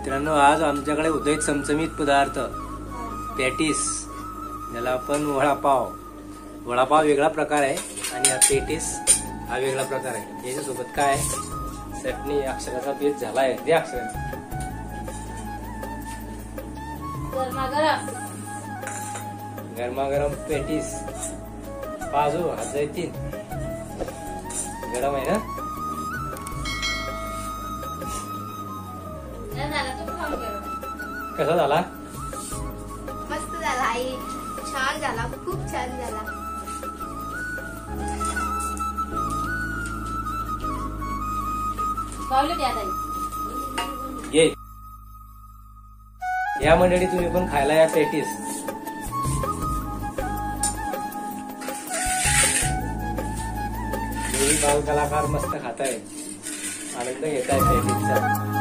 मित्रांनो, आज आमच्याकडे उदय चमचमीत पदार्थ पॅटीस, ज्याला आपण वडापाव. वडापाव वेगळा प्रकार आहे आणि हा पॅटीस हा वेगळा प्रकार आहे. याच्यासोबत काय आहे, चटणी. अक्षराचा बेत झालाय ते अक्षराचा. गरमागरम पॅटीस पाजू हात जायतील. गरम आहे ना. कसा झाला? मस्त झाला आई, छान झाला, खूप छान झाला. घे या मंडळी, तुम्ही पण खायला या पॅटीस. दोन्ही बाल कलाकार मस्त खाताय, आनंद घेताय पॅटीसचा.